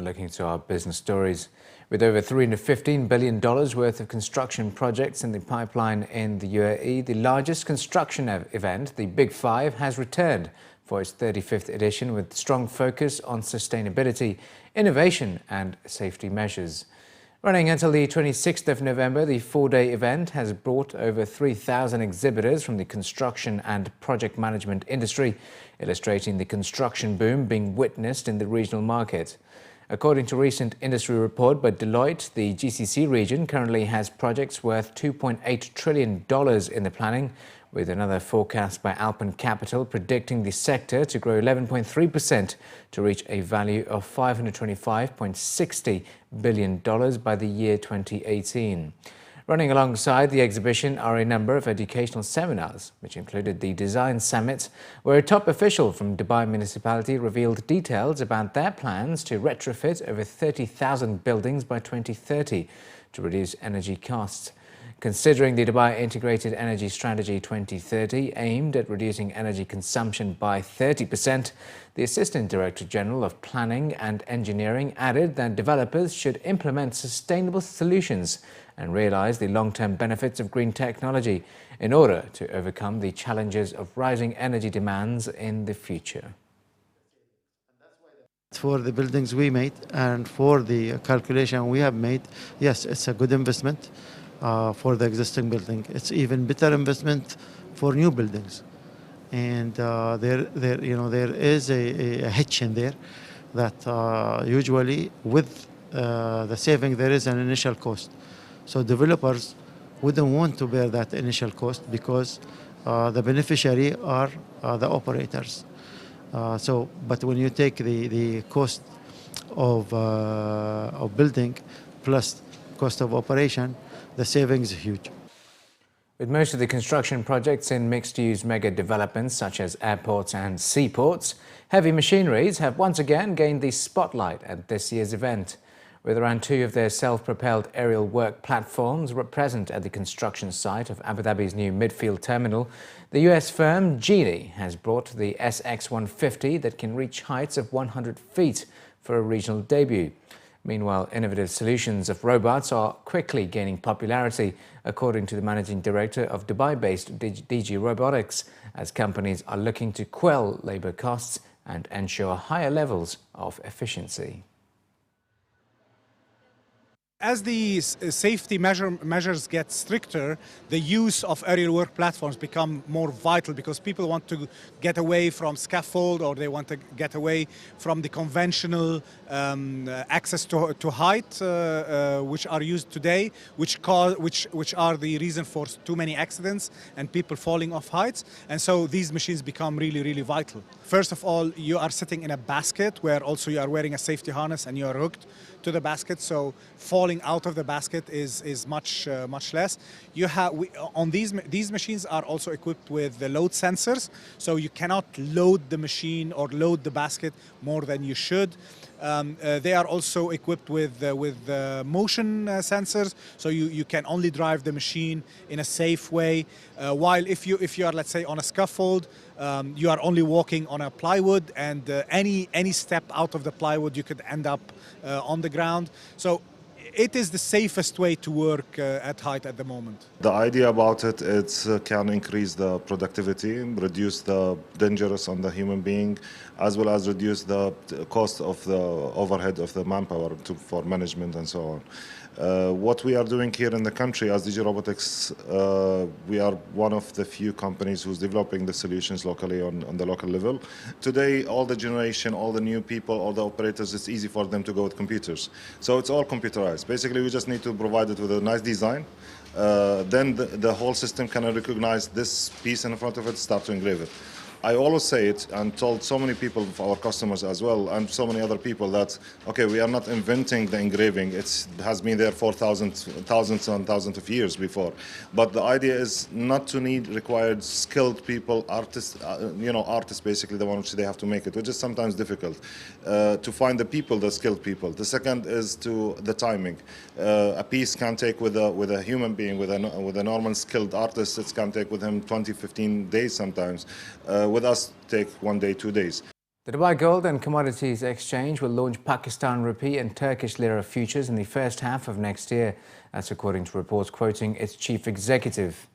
looking to our business stories. With over $315 billion worth of construction projects in the pipeline in the UAE, the largest construction event, the Big Five, has returned for its 35th edition with strong focus on sustainability, innovation and safety measures. Running until the 26th of November, the four-day event has brought over 3,000 exhibitors from the construction and project management industry, illustrating the construction boom being witnessed in the regional market. According to a recent industry report by Deloitte, the GCC region currently has projects worth $2.8 trillion in the planning, with another forecast by SHUAA Capital predicting the sector to grow 11.3% to reach a value of $525.60 billion by the year 2018. Running alongside the exhibition are a number of educational seminars, which included the Design Summit, where a top official from Dubai municipality revealed details about their plans to retrofit over 30,000 buildings by 2030 to reduce energy costs. Considering the Dubai Integrated Energy Strategy 2030 aimed at reducing energy consumption by 30%, the Assistant Director General of Planning and Engineering added that developers should implement sustainable solutions and realize the long-term benefits of green technology in order to overcome the challenges of rising energy demands in the future. For the buildings we made and for the calculation we have made, yes, it's a good investment. For the existing building, it's even better investment for new buildings, and there is a hitch in there that usually with the saving there is an initial cost. So developers wouldn't want to bear that initial cost because the beneficiary are the operators. But when you take the cost of building plus cost of operation, the savings is huge. With most of the construction projects in mixed-use mega developments such as airports and seaports, heavy machineries have once again gained the spotlight at this year's event. With around 2 of their self-propelled aerial work platforms present at the construction site of Abu Dhabi's new midfield terminal, the US firm Geely has brought the SX150 that can reach heights of 100 feet for a regional debut. Meanwhile, innovative solutions of robots are quickly gaining popularity, according to the managing director of Dubai-based DG Robotics, as companies are looking to quell labor costs and ensure higher levels of efficiency. As the safety measures get stricter, the use of aerial work platforms become more vital because people want to get away from scaffold, or they want to get away from the conventional access to height which are used today, which are the reason for too many accidents and people falling off heights. And so these machines become really, really vital. First of all, you are sitting in a basket where also you are wearing a safety harness and you are hooked to the basket, so falling out of the basket is much less. These machines are also equipped with the load sensors, so you cannot load the machine or load the basket more than you should. They are also equipped with motion sensors, so you can only drive the machine in a safe way. While if you are, let's say, on a scaffold, you are only walking on a plywood, and any step out of the plywood you could end up on the ground. So it is the safest way to work at height at the moment. The idea about it can increase the productivity, reduce the dangers on the human being, as well as reduce the cost of the overhead of the manpower for management and so on. What we are doing here in the country as DG Robotics, we are one of the few companies who's developing the solutions locally on the local level. Today, all the generation, all the new people, all the operators, it's easy for them to go with computers. So it's all computerized. Basically, we just need to provide it with a nice design. Then the whole system can recognize this piece in front of it, start to engrave it. I always say it and told so many people, our customers as well, and so many other people that, okay, we are not inventing the engraving. It has been there for thousands and thousands of years before. But the idea is not to need required skilled people, artists, artists basically, the one which they have to make it, which is sometimes difficult to find the people, the skilled people. The second is the timing. A piece can take with a human being, with a normal skilled artist, it can take with him 20, 15 days sometimes. With us, take 1 day, 2 days. The Dubai Gold and Commodities Exchange will launch Pakistan rupee and Turkish lira futures in the first half of next year. That's according to reports quoting its chief executive.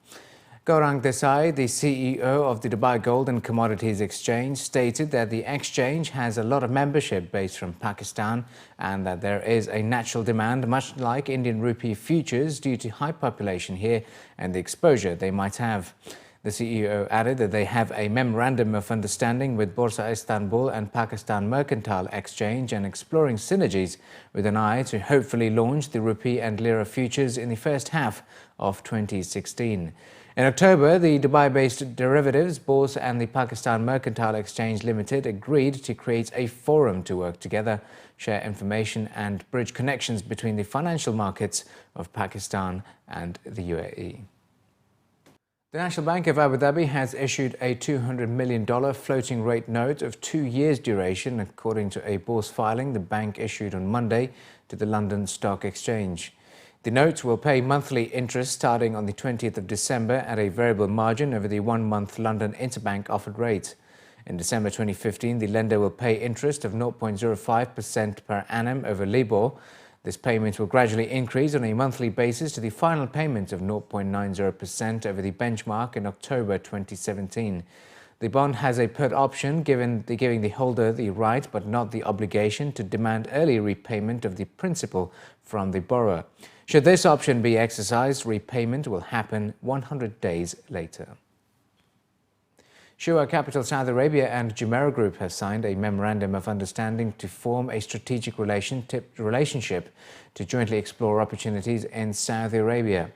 Gaurang Desai, the CEO of the Dubai Gold and Commodities Exchange, stated that the exchange has a lot of membership based from Pakistan and that there is a natural demand, much like Indian rupee futures, due to high population here and the exposure they might have. The CEO added that they have a memorandum of understanding with Borsa Istanbul and Pakistan Mercantile Exchange and exploring synergies with an eye to hopefully launch the rupee and lira futures in the first half of 2016. In October, the Dubai-based derivatives bourse and the Pakistan Mercantile Exchange Limited agreed to create a forum to work together, share information and bridge connections between the financial markets of Pakistan and the UAE. The National Bank of Abu Dhabi has issued a $200 million floating rate note of 2 years duration, according to a bourse filing the bank issued on Monday to the London Stock Exchange. The note will pay monthly interest starting on the 20th of December at a variable margin over the 1-month London interbank offered rate. In December 2015, the lender will pay interest of 0.05% per annum over LIBOR. This payment will gradually increase on a monthly basis to the final payment of 0.90% over the benchmark in October 2017. The bond has a put option giving the holder the right but not the obligation to demand early repayment of the principal from the borrower. Should this option be exercised, repayment will happen 100 days later. SHUAA Capital Saudi Arabia and Jumeirah Group have signed a memorandum of understanding to form a strategic relationship to jointly explore opportunities in Saudi Arabia.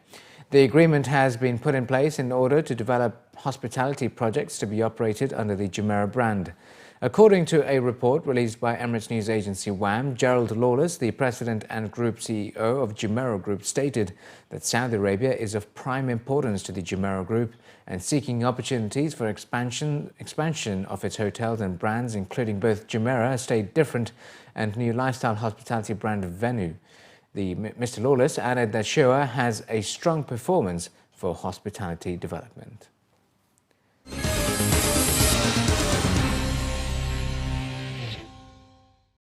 The agreement has been put in place in order to develop hospitality projects to be operated under the Jumeirah brand. According to a report released by Emirates news agency WAM, Gerald Lawless, the president and group CEO of Jumeirah Group, stated that Saudi Arabia is of prime importance to the Jumeirah Group and seeking opportunities for expansion of its hotels and brands, including both Jumeirah, a Stay Different, and new lifestyle hospitality brand Venue. Mr. Lawless added that SHUAA has a strong performance for hospitality development.